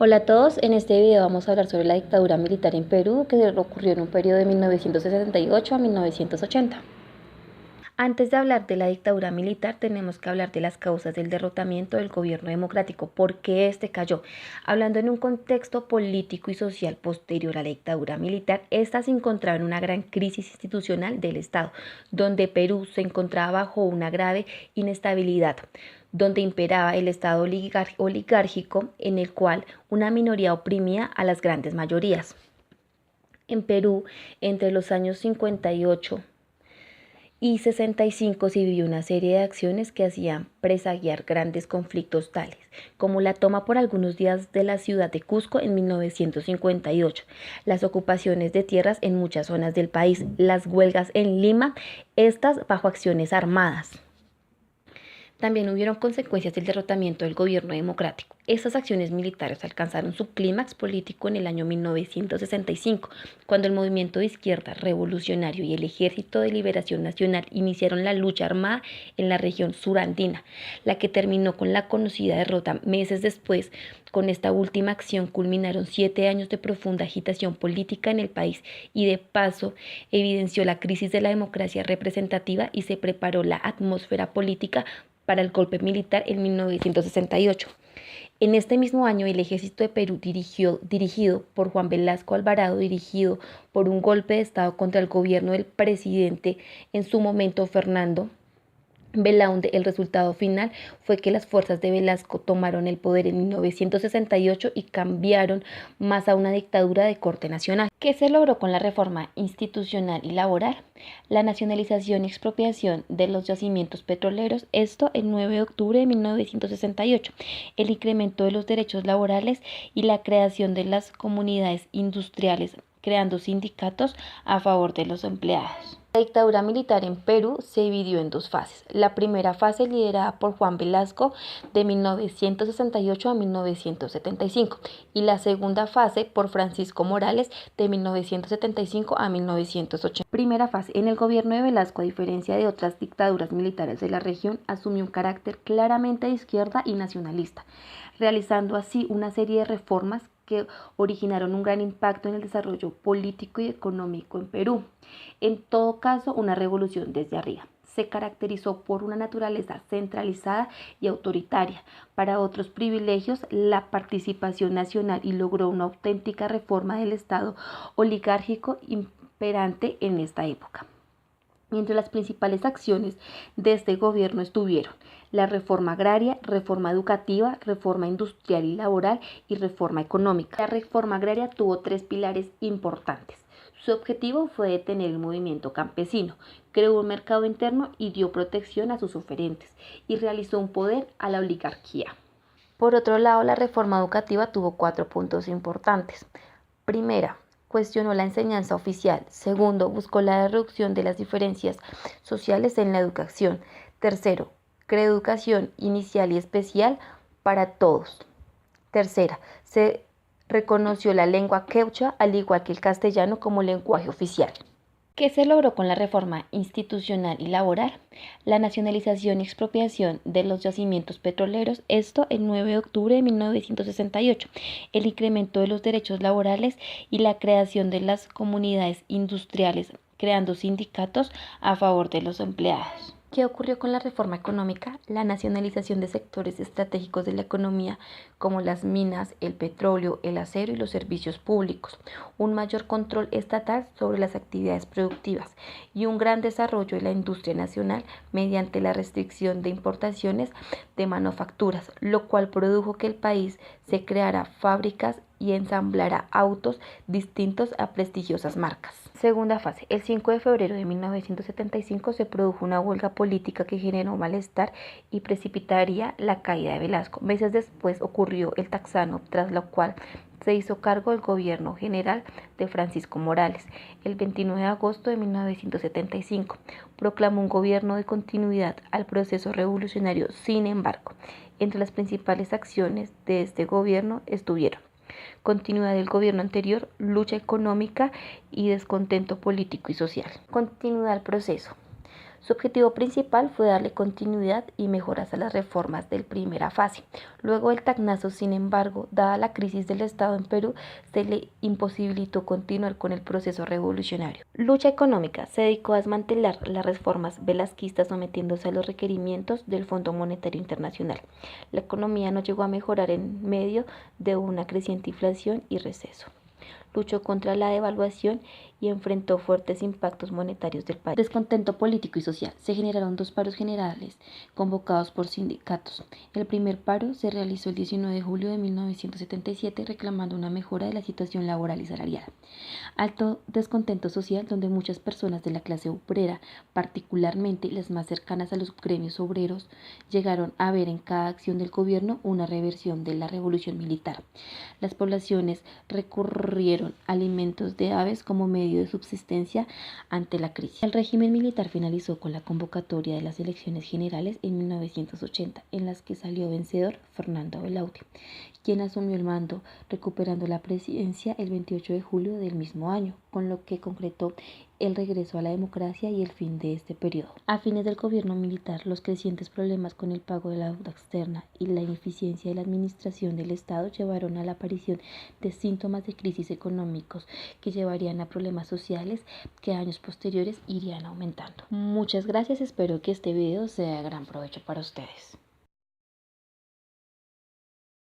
Hola a todos, en este video vamos a hablar sobre la dictadura militar en Perú que ocurrió en un periodo de 1968 a 1980. Antes de hablar de la dictadura militar, tenemos que hablar de las causas del derrotamiento del gobierno democrático, por qué este cayó. Hablando en un contexto político y social posterior a la dictadura militar, esta se encontraba en una gran crisis institucional del Estado, donde Perú se encontraba bajo una grave inestabilidad, donde imperaba el Estado oligárquico en el cual una minoría oprimía a las grandes mayorías. En Perú, entre los años 58 y 65 se vivió una serie de acciones que hacían presagiar grandes conflictos tales, como la toma por algunos días de la ciudad de Cusco en 1958, las ocupaciones de tierras en muchas zonas del país, las huelgas en Lima, estas bajo acciones armadas. También hubieron consecuencias del derrotamiento del gobierno democrático. Estas acciones militares alcanzaron su clímax político en el año 1965, cuando el movimiento de izquierda revolucionario y el Ejército de Liberación Nacional iniciaron la lucha armada en la región surandina, la que terminó con la conocida derrota meses después. Con esta última acción culminaron 7 años de profunda agitación política en el país y de paso evidenció la crisis de la democracia representativa y se preparó la atmósfera política para el golpe militar en 1968. En este mismo año, el ejército de Perú, dirigido por Juan Velasco Alvarado, dirigido por un golpe de Estado contra el gobierno del presidente en su momento Fernando Belaúnde, el resultado final fue que las fuerzas de Velasco tomaron el poder en 1968 y cambiaron más a una dictadura de corte nacional. ¿Qué se logró con la reforma institucional y laboral? La nacionalización y expropiación de los yacimientos petroleros, esto el 9 de octubre de 1968, el incremento de los derechos laborales y la creación de las comunidades industriales, creando sindicatos a favor de los empleados. La dictadura militar en Perú se dividió en dos fases. La primera fase, liderada por Juan Velasco, de 1968 a 1975, y la segunda fase por Francisco Morales, de 1975 a 1980. Primera fase. En el gobierno de Velasco, a diferencia de otras dictaduras militares de la región, asumió un carácter claramente de izquierda y nacionalista, realizando así una serie de reformas que originaron un gran impacto en el desarrollo político y económico en Perú. En todo caso, una revolución desde arriba. Se caracterizó por una naturaleza centralizada y autoritaria, para otros privilegios la participación nacional, y logró una auténtica reforma del Estado oligárquico imperante en esta época. Entre las principales acciones de este gobierno estuvieron la reforma agraria, reforma educativa, reforma industrial y laboral y reforma económica. La reforma agraria tuvo 3 pilares importantes. Su objetivo fue detener el movimiento campesino, creó un mercado interno y dio protección a sus oferentes, y realizó un poder a la oligarquía. Por otro lado, la reforma educativa tuvo 4 puntos importantes. Primera, cuestionó la enseñanza oficial. Segundo, buscó la reducción de las diferencias sociales en la educación. Tercero, creó educación inicial y especial para todos. Tercera, se reconoció la lengua quechua, al igual que el castellano, como lenguaje oficial. ¿Qué se logró con la reforma institucional y laboral? La nacionalización y expropiación de los yacimientos petroleros, esto el 9 de octubre de 1968, el incremento de los derechos laborales y la creación de las comunidades industriales, creando sindicatos a favor de los empleados. ¿Qué ocurrió con la reforma económica? La nacionalización de sectores estratégicos de la economía, como las minas, el petróleo, el acero y los servicios públicos, un mayor control estatal sobre las actividades productivas y un gran desarrollo de la industria nacional mediante la restricción de importaciones de manufacturas, lo cual produjo que el país se creara fábricas y ensamblara autos distintos a prestigiosas marcas. Segunda fase. El 5 de febrero de 1975 se produjo una huelga política que generó malestar y precipitaría la caída de Velasco. Meses después ocurrió el Taxano, tras lo cual se hizo cargo el gobierno general de Francisco Morales. El 29 de agosto de 1975 proclamó un gobierno de continuidad al proceso revolucionario. Sin embargo, entre las principales acciones de este gobierno estuvieron continuidad del gobierno anterior, lucha económica y descontento político y social. Continuidad del proceso. Su objetivo principal fue darle continuidad y mejoras a las reformas de primera fase. Luego del tacnazo, sin embargo, dada la crisis del Estado en Perú, se le imposibilitó continuar con el proceso revolucionario. Lucha económica. Se dedicó a desmantelar las reformas velasquistas sometiéndose a los requerimientos del Fondo Monetario Internacional. La economía no llegó a mejorar en medio de una creciente inflación y receso. Luchó contra la devaluación y enfrentó fuertes impactos monetarios del país. Descontento político y social. Se generaron dos paros generales convocados por sindicatos. El primer paro se realizó el 19 de julio de 1977 reclamando una mejora de la situación laboral y salarial. Alto descontento social donde muchas personas de la clase obrera, particularmente las más cercanas a los gremios obreros, llegaron a ver en cada acción del gobierno una reversión de la revolución militar. Las poblaciones recurrieron a alimentos de aves como medio de subsistencia ante la crisis. El régimen militar finalizó con la convocatoria de las elecciones generales en 1980, en las que salió vencedor Fernando Belaúnde, quien asumió el mando, recuperando la presidencia el 28 de julio del mismo año, con lo que concretó el regreso a la democracia y el fin de este periodo. A fines del gobierno militar, los crecientes problemas con el pago de la deuda externa y la ineficiencia de la administración del Estado llevaron a la aparición de síntomas de crisis económicos que llevarían a problemas sociales que años posteriores irían aumentando. Muchas gracias, espero que este video sea de gran provecho para ustedes.